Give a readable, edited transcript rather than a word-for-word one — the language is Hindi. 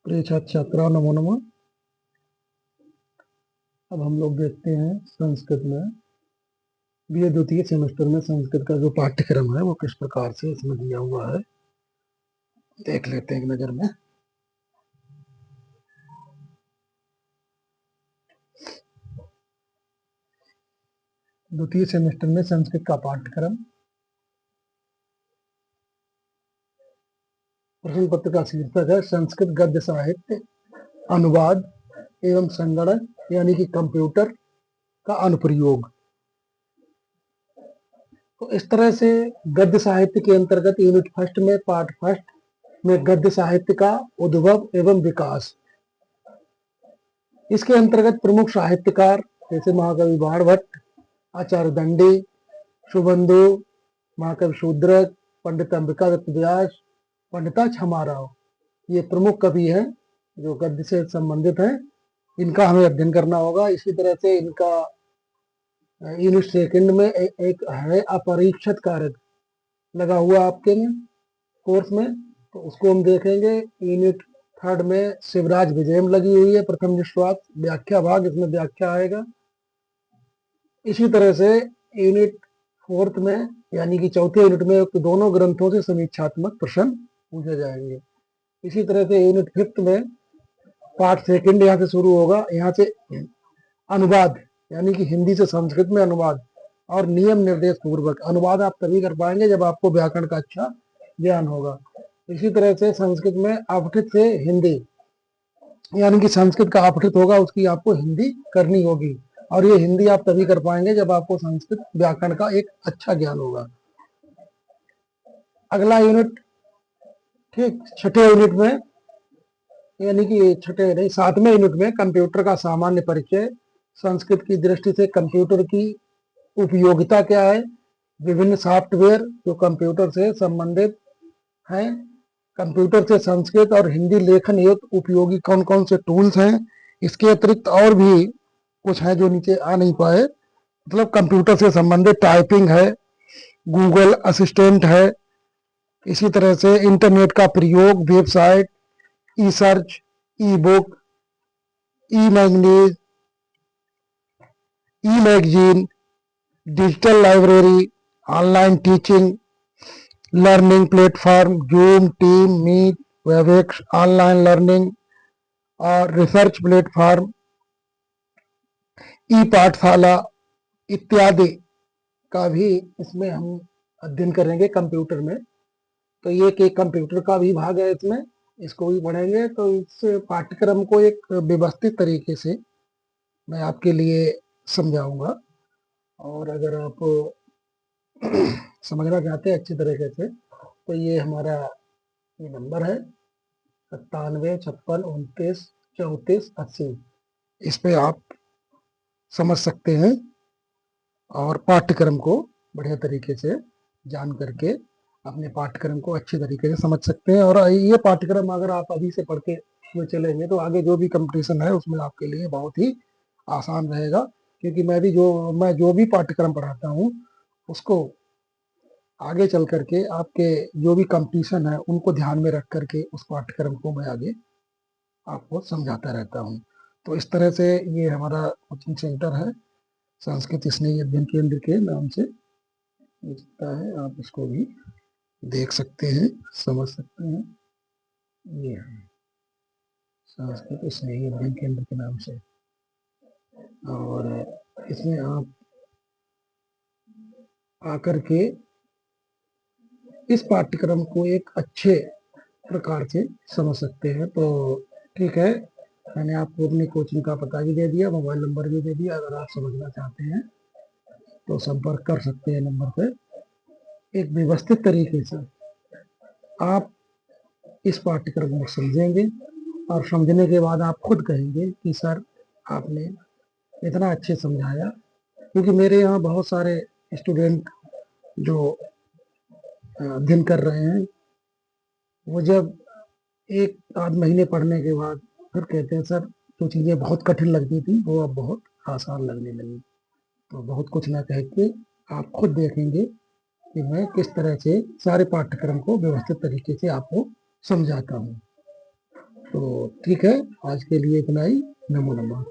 प्रिय छात्र छात्राओं, नमो नमः। अब हम लोग देखते हैं संस्कृत में बीए द्वितीय सेमेस्टर में संस्कृत का जो पाठ्यक्रम है वो किस प्रकार से इसमें दिया हुआ है, देख लेते हैं एक नजर में। द्वितीय सेमेस्टर में संस्कृत का पाठ्यक्रम, प्रश्न पत्र का शीर्षक है संस्कृत गद्य साहित्य, अनुवाद एवं संगणक यानी कि कंप्यूटर का अनुप्रयोग। तो इस तरह से गद्य साहित्य के अंतर्गत यूनिट फर्स्ट में पार्ट फर्स्ट में गद्य साहित्य का उद्भव एवं विकास, इसके अंतर्गत प्रमुख साहित्यकार जैसे महाकवि बाणभट्ट, आचार्य दंडी, शुभंदु, महाकवि शूद्रक, पंडित अंबिका दत्त व्यास, पंडिता क्षमाराव, ये प्रमुख कवि हैं जो गद्य से संबंधित हैं। इनका हमें अध्ययन करना होगा। इसी तरह से इनका यूनिट सेकंड में एक है अपरीक्षित कारक लगा हुआ आपके में कोर्स में, तो उसको हम देखेंगे। यूनिट थर्ड में शिवराज विजयम लगी हुई है, प्रथम निश्वास व्याख्या भाग, इसमें व्याख्या आएगा। इसी तरह से यूनिट फोर्थ में यानी कि चौथे यूनिट में दोनों ग्रंथों से समीक्षात्मक प्रश्न पूछे जाएंगे। इसी तरह से यूनिट फिफ्थ में पार्ट सेकंड यहाँ से शुरू होगा, यहाँ से अनुवाद यानी कि हिंदी से संस्कृत में अनुवाद और नियम निर्देश पूर्वक। अनुवाद आप तभी कर पाएंगे जब आपको व्याकरण का अच्छा ज्ञान होगा। इसी तरह से संस्कृत में अपठित से हिंदी यानी कि संस्कृत का अपठित होगा, उसकी आपको हिंदी करनी होगी, और ये हिंदी आप तभी कर पाएंगे जब आपको संस्कृत व्याकरण का एक अच्छा ज्ञान होगा। अगला यूनिट ठीक छठे यूनिट में यानी कि छठे नहीं सातवें यूनिट में कंप्यूटर का सामान्य परिचय, संस्कृत की दृष्टि से कंप्यूटर की उपयोगिता क्या है, विभिन्न सॉफ्टवेयर जो कंप्यूटर से संबंधित हैं, कंप्यूटर से संस्कृत और हिंदी लेखन हेतु उपयोगी कौन कौन से टूल्स हैं। इसके अतिरिक्त और भी कुछ है जो नीचे आ नहीं पाए, मतलब कंप्यूटर से संबंधित टाइपिंग है, गूगल असिस्टेंट है, इसी तरह से इंटरनेट का प्रयोग, website, e search, e book, e magazines, e magazine, digital library, online teaching, learning platform, Zoom, team, Meet, WebEx, online learning और रिसर्च प्लेटफॉर्म, ई पाठशाला इत्यादि का भी इसमें हम अध्ययन करेंगे कंप्यूटर में। तो ये कि कंप्यूटर का भी भाग है इसमें, इसको भी पढ़ेंगे। तो इस पाठ्यक्रम को एक व्यवस्थित तरीके से मैं आपके लिए समझाऊंगा, और अगर आप समझना चाहते हैं अच्छी तरीके से तो ये हमारा ये नंबर है 9756593480, इस पे आप समझ सकते हैं और पाठ्यक्रम को बढ़िया तरीके से जान करके अपने पाठ्यक्रम को अच्छी तरीके से समझ सकते हैं। और ये पाठ्यक्रम अगर आप अभी से पढ़ के हुए चलेंगे तो आगे जो भी कंपटीशन है उसमें आपके लिए बहुत ही आसान रहेगा, क्योंकि मैं जो भी पाठ्यक्रम पढ़ाता हूँ उसको आगे चल करके आपके जो भी कंपटीशन है उनको ध्यान में रख करके उस पाठ्यक्रम को मैं आगे आपको समझाता रहता हूँ। तो इस तरह से ये हमारा कोचिंग सेंटर है संस्कृत स्नेही अध्ययन केंद्र के नाम से दिखता है, आप इसको भी देख सकते हैं, समझ सकते हैं। ये है संस्कृत स्नेही अध्ययन केंद्र के नाम से, और इसमें आप आकर के इस पाठ्यक्रम को एक अच्छे प्रकार से समझ सकते हैं। तो ठीक है, मैंने आपको अपनी कोचिंग का पता भी दे दिया, मोबाइल नंबर भी दे दिया। अगर आप समझना चाहते हैं तो संपर्क कर सकते हैं नंबर पर। एक व्यवस्थित तरीके से आप इस पाठ्यक्रम को समझेंगे और समझने के बाद आप खुद कहेंगे कि सर आपने इतना अच्छे समझाया। क्योंकि मेरे यहाँ बहुत सारे स्टूडेंट जो अध्ययन कर रहे हैं वो जब एक आध महीने पढ़ने के बाद फिर कहते हैं सर जो चीज़ें बहुत कठिन लगती थी वो अब बहुत आसान लगने लगी। तो बहुत कुछ ना कह के आप खुद देखेंगे कि मैं किस तरह से सारे पाठ्यक्रम को व्यवस्थित तरीके से आपको समझाता हूँ। तो ठीक है, आज के लिए इतना ही। नमो नमः।